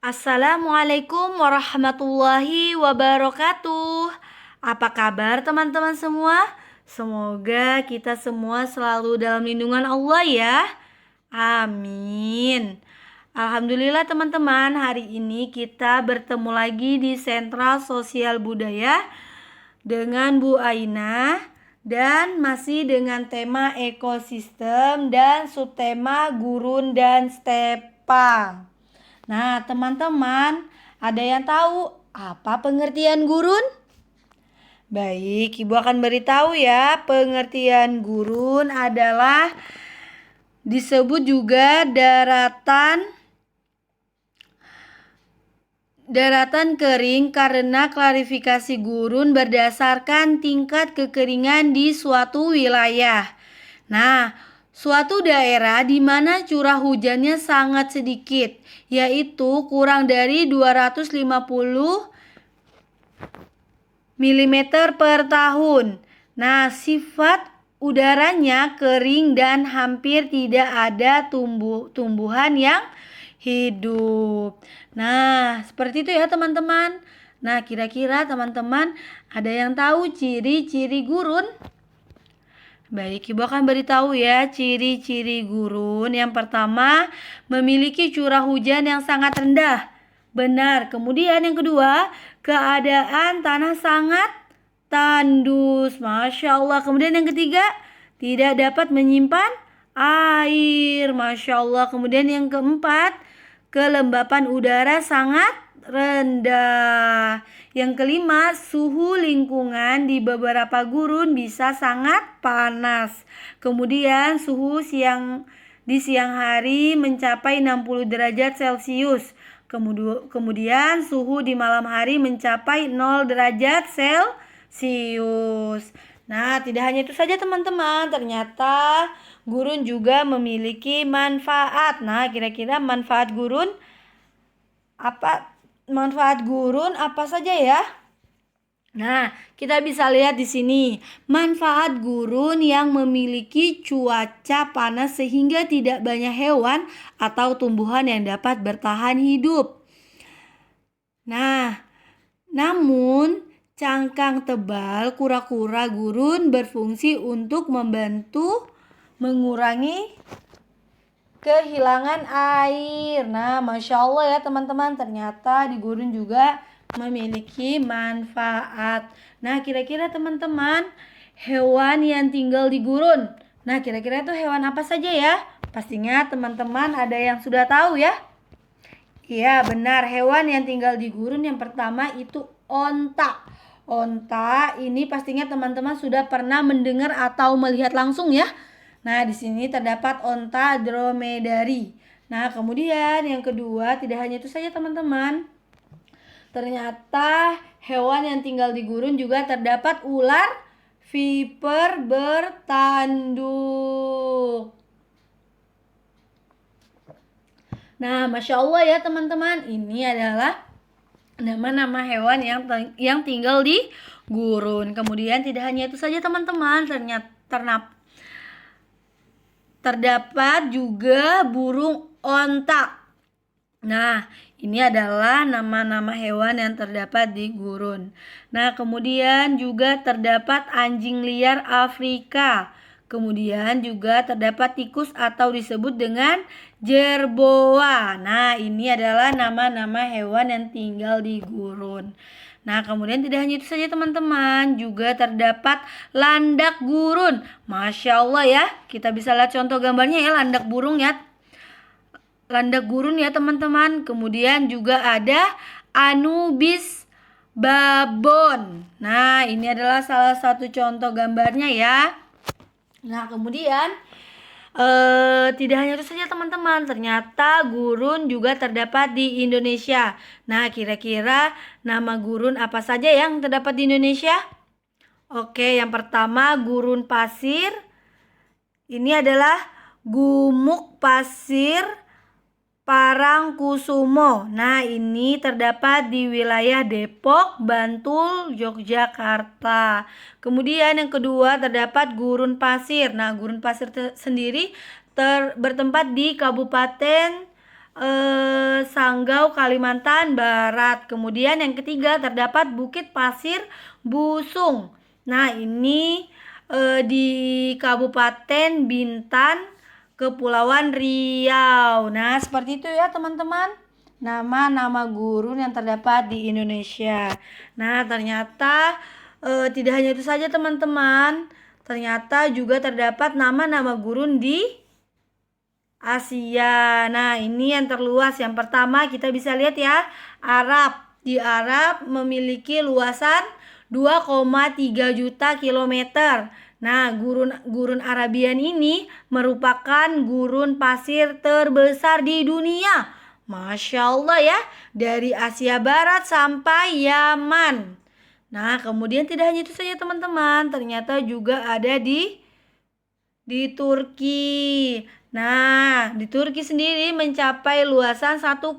Assalamualaikum warahmatullahi wabarakatuh. Apa kabar teman-teman semua? Semoga kita semua selalu dalam lindungan Allah ya. Amin. Alhamdulillah teman-teman, hari ini kita bertemu lagi di Sentral Sosial Budaya dengan Bu Aina dan masih dengan tema ekosistem dan subtema gurun dan stepa. Nah, teman-teman, ada yang tahu apa pengertian gurun? Baik, Ibu akan beritahu ya. Pengertian gurun adalah disebut juga daratan kering karena klasifikasi gurun berdasarkan tingkat kekeringan di suatu wilayah. Nah, suatu daerah di mana curah hujannya sangat sedikit, yaitu kurang dari 250 mm per tahun. Nah, sifat udaranya kering dan hampir tidak ada tumbuhan yang hidup. Nah, seperti itu ya teman-teman. Nah, kira-kira teman-teman ada yang tahu ciri-ciri gurun? Baik, Ibu akan beritahu ya ciri-ciri gurun. Yang pertama, memiliki curah hujan yang sangat rendah. Benar. Kemudian yang kedua, keadaan tanah sangat tandus. Masya Allah. Kemudian yang ketiga, tidak dapat menyimpan air. Masya Allah. Kemudian yang keempat, kelembapan udara sangat rendah. Yang kelima, suhu lingkungan di beberapa gurun bisa sangat panas. Kemudian suhu di siang hari mencapai 60 derajat Celcius. Kemudian suhu di malam hari mencapai 0 derajat Celcius. Nah, tidak hanya itu saja teman-teman, ternyata gurun juga memiliki manfaat. Nah, kira-kira manfaat gurun apa? Manfaat gurun apa saja ya? Nah, kita bisa lihat di sini. Manfaat gurun yang memiliki cuaca panas sehingga tidak banyak hewan atau tumbuhan yang dapat bertahan hidup. Nah, namun cangkang tebal kura-kura gurun berfungsi untuk membantu mengurangi kehilangan air. Nah, Masya Allah ya teman-teman, ternyata di gurun juga memiliki manfaat. Nah, kira-kira teman-teman, hewan yang tinggal di gurun. Nah, kira-kira itu hewan apa saja ya? Pastinya teman-teman ada yang sudah tahu ya? Iya, benar. Hewan yang tinggal di gurun yang pertama itu onta. Onta ini pastinya teman-teman sudah pernah mendengar atau melihat langsung ya. Nah, di sini terdapat onta dromedari. Nah, kemudian yang kedua, tidak hanya itu saja teman-teman. Ternyata hewan yang tinggal di gurun juga terdapat ular viper bertanduk. Nah, Masya Allah ya teman-teman, ini adalah nama-nama hewan yang tinggal di gurun. Kemudian tidak hanya itu saja teman-teman, terdapat juga burung onta. Nah, ini adalah nama-nama hewan yang terdapat di gurun. Nah, kemudian juga terdapat anjing liar Afrika. Kemudian juga terdapat tikus atau disebut dengan jerboa. Nah, ini adalah nama-nama hewan yang tinggal di gurun. Nah, kemudian tidak hanya itu saja teman-teman, juga terdapat landak gurun. Masya Allah ya, kita bisa lihat contoh gambarnya ya, landak burung ya. Landak gurun ya teman-teman. Kemudian juga ada Anubis babon. Nah, ini adalah salah satu contoh gambarnya ya. Nah, kemudian tidak hanya itu saja teman-teman, ternyata gurun juga terdapat di Indonesia. Nah, kira-kira nama gurun apa saja yang terdapat di Indonesia? Oke, yang pertama gurun pasir. Ini adalah gumuk pasir Parangkusumo. Nah, ini terdapat di wilayah Depok, Bantul, Yogyakarta. Kemudian yang kedua terdapat gurun pasir. Nah, gurun pasir sendiri bertempat di Kabupaten Sanggau, Kalimantan Barat. Kemudian yang ketiga terdapat Bukit Pasir Busung. Nah, ini di Kabupaten Bintan, Kepulauan Riau. Nah, seperti itu ya teman-teman, nama-nama gurun yang terdapat di Indonesia. Nah, ternyata tidak hanya itu saja teman-teman. Ternyata juga terdapat nama-nama gurun di Asia. Nah, ini yang terluas. Yang pertama kita bisa lihat ya, Arab. Di Arab memiliki luasan 2,3 juta kilometer. Nah, gurun Arabian ini merupakan gurun pasir terbesar di dunia. Masya Allah ya, dari Asia Barat sampai Yaman. Nah, kemudian tidak hanya itu saja teman-teman, ternyata juga ada di Turki. Nah, di Turki sendiri mencapai luasan 1,9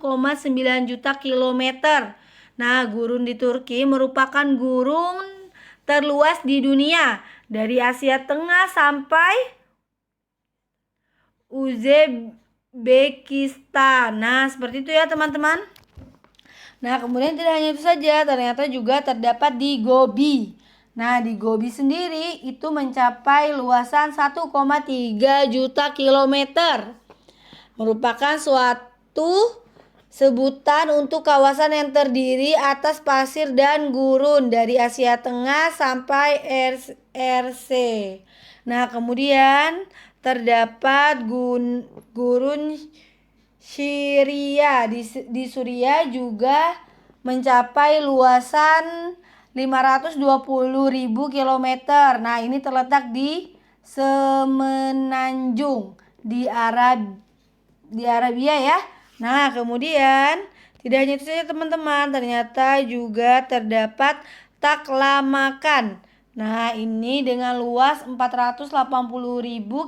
juta kilometer. Nah, gurun di Turki merupakan gurun terluas di dunia, dari Asia Tengah sampai Uzbekistan. Nah, seperti itu ya teman-teman. Nah, kemudian tidak hanya itu saja, ternyata juga terdapat di Gobi. Nah, di Gobi sendiri itu mencapai luasan 1,3 juta kilometer. Merupakan suatu sebutan untuk kawasan yang terdiri atas pasir dan gurun dari Asia Tengah sampai RC. Nah, kemudian terdapat gurun Syria. Di Suriah juga mencapai luasan 520.000 kilometer. Nah, ini terletak di Semenanjung di Arabia ya. Nah, kemudian tidak hanya itu saja teman-teman, ternyata juga terdapat Taklamakan. Nah, ini dengan luas 480.000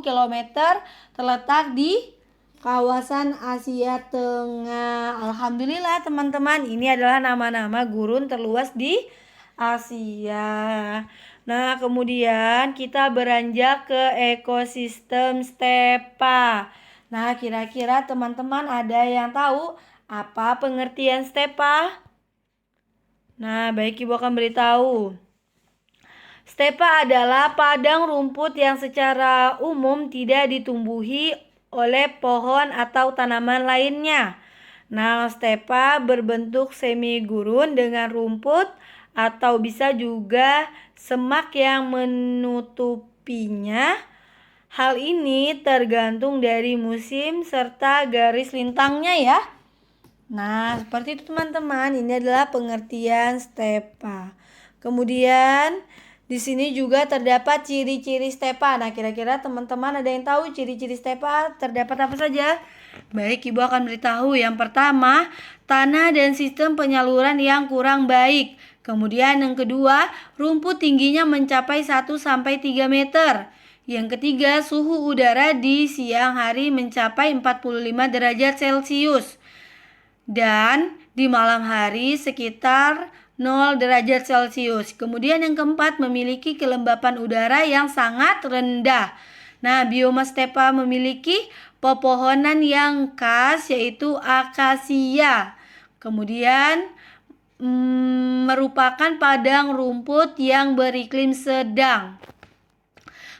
kilometer terletak di kawasan Asia Tengah. Alhamdulillah teman-teman, ini adalah nama-nama gurun terluas di Asia. Nah, kemudian kita beranjak ke ekosistem stepa. Nah, kira-kira teman-teman ada yang tahu apa pengertian stepa? Nah, baik, Ibu akan beritahu. Stepa adalah padang rumput yang secara umum tidak ditumbuhi oleh pohon atau tanaman lainnya. Nah, stepa berbentuk semi gurun dengan rumput atau bisa juga semak yang menutupinya. Hal ini tergantung dari musim serta garis lintangnya ya. Nah, seperti itu teman-teman. Ini adalah pengertian stepa. Kemudian di sini juga terdapat ciri-ciri stepa. Nah, kira-kira teman-teman ada yang tahu ciri-ciri stepa terdapat apa saja? Baik, Ibu akan beritahu. Yang pertama, tanah dan sistem penyaluran yang kurang baik. Kemudian yang kedua, rumput tingginya mencapai 1-3 meter. Yang ketiga, suhu udara di siang hari mencapai 45 derajat Celcius. Dan di malam hari sekitar 0 derajat Celcius. Kemudian yang keempat, memiliki kelembapan udara yang sangat rendah. Nah, bioma stepa memiliki pepohonan yang khas yaitu akasia. Kemudian merupakan padang rumput yang beriklim sedang.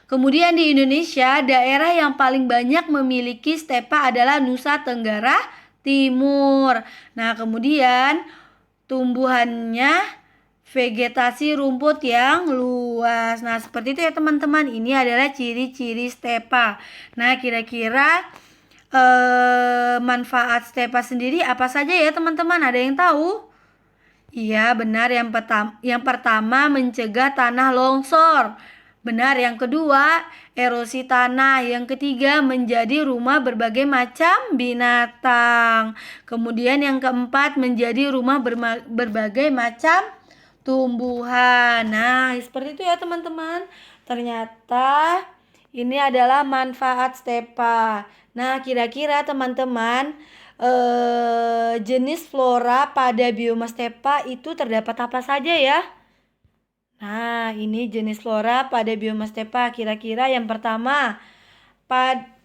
Kemudian di Indonesia, daerah yang paling banyak memiliki stepa adalah Nusa Tenggara Timur. Nah, kemudian tumbuhannya vegetasi rumput yang luas. Nah, seperti itu ya teman-teman. Ini adalah ciri-ciri stepa. Nah, kira-kira manfaat stepa sendiri apa saja ya teman-teman? Ada yang tahu? Iya, benar. Yang pertama mencegah tanah longsor. Benar. Yang kedua, erosi tanah. Yang ketiga, menjadi rumah berbagai macam binatang. Kemudian yang keempat, menjadi rumah berbagai macam tumbuhan. Nah, seperti itu ya teman-teman. Ternyata ini adalah manfaat stepa. Nah, kira-kira teman-teman, jenis flora pada bioma stepa itu terdapat apa saja ya? Nah, ini jenis flora pada bioma stepa. Kira-kira yang pertama,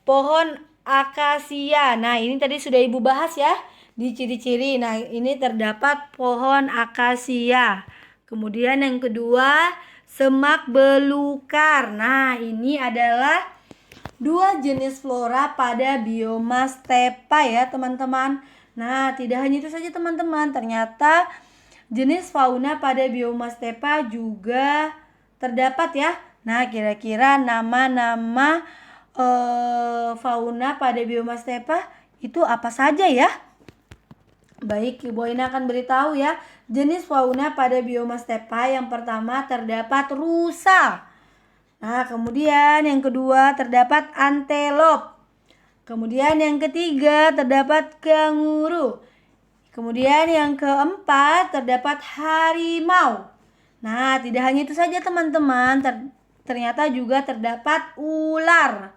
pohon akasia. Nah, ini tadi sudah Ibu bahas ya. di ciri-ciri. Nah, ini terdapat pohon akasia. Kemudian yang kedua, semak belukar. Nah, ini adalah dua jenis flora pada bioma stepa ya teman-teman. Nah, tidak hanya itu saja teman-teman, ternyata jenis fauna pada bioma stepa juga terdapat ya. Nah, kira-kira nama-nama fauna pada bioma stepa itu apa saja ya? Baik, Ibu Aina akan beritahu ya. Jenis fauna pada bioma stepa yang pertama terdapat rusa. Nah, kemudian yang kedua terdapat antelop. Kemudian yang ketiga terdapat kanguru. Kemudian yang keempat terdapat harimau. Nah, tidak hanya itu saja teman-teman, ternyata juga terdapat ular.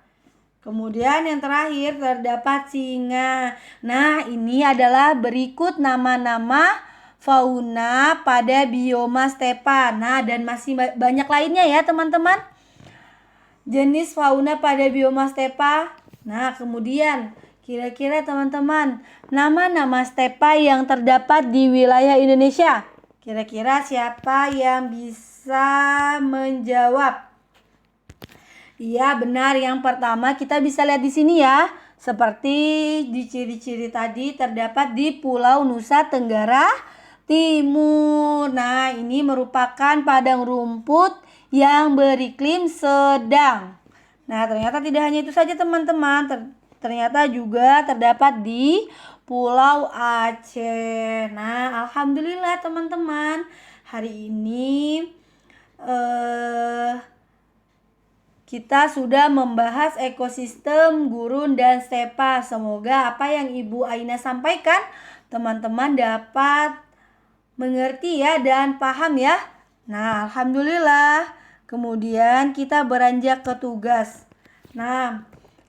Kemudian yang terakhir terdapat singa. Nah, ini adalah berikut nama-nama fauna pada bioma stepa. Nah, dan masih banyak lainnya ya teman-teman. Jenis fauna pada bioma stepa. Nah, kemudian kira-kira teman-teman, nama-nama stepa yang terdapat di wilayah Indonesia. Kira-kira siapa yang bisa menjawab? Iya, benar. Yang pertama kita bisa lihat di sini ya. Seperti di ciri-ciri tadi terdapat di Pulau Nusa Tenggara Timur. Nah, ini merupakan padang rumput yang beriklim sedang. Nah, ternyata tidak hanya itu saja teman-teman. Ternyata juga terdapat di Pulau Aceh. Nah, alhamdulillah teman-teman. Hari ini kita sudah membahas ekosistem gurun dan stepa. Semoga apa yang Ibu Aina sampaikan teman-teman dapat mengerti ya dan paham ya. Nah, alhamdulillah. Kemudian kita beranjak ke tugas. Nah,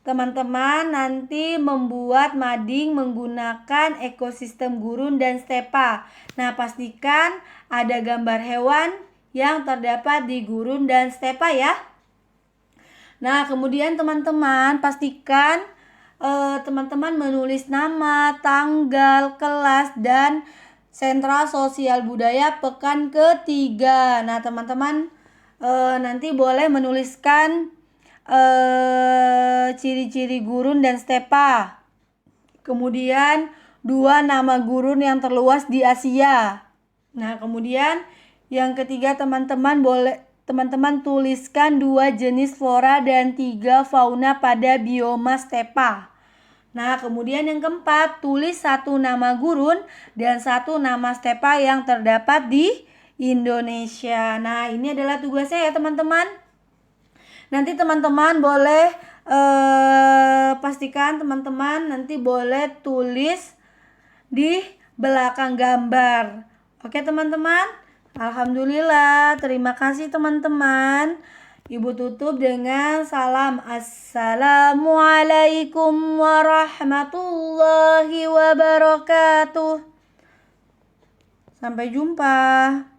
teman-teman nanti membuat mading menggunakan ekosistem gurun dan stepa. Nah, pastikan ada gambar hewan yang terdapat di gurun dan stepa ya. Nah, kemudian teman-teman pastikan teman-teman menulis nama, tanggal, kelas, dan sentra sosial budaya pekan ketiga. Nah, teman-teman nanti boleh menuliskan ciri-ciri gurun dan stepa. Kemudian 2 nama gurun yang terluas di Asia. Nah, kemudian yang ketiga teman-teman tuliskan 2 jenis flora dan 3 fauna pada bioma stepa. Nah, kemudian yang keempat, tulis 1 nama gurun dan 1 nama stepa yang terdapat di Indonesia. Nah, ini adalah tugasnya ya teman-teman. Nanti teman-teman boleh pastikan teman-teman nanti boleh tulis di belakang gambar. Oke teman-teman. Alhamdulillah, terima kasih teman-teman. Ibu tutup dengan salam. Assalamualaikum warahmatullahi wabarakatuh. Sampai jumpa.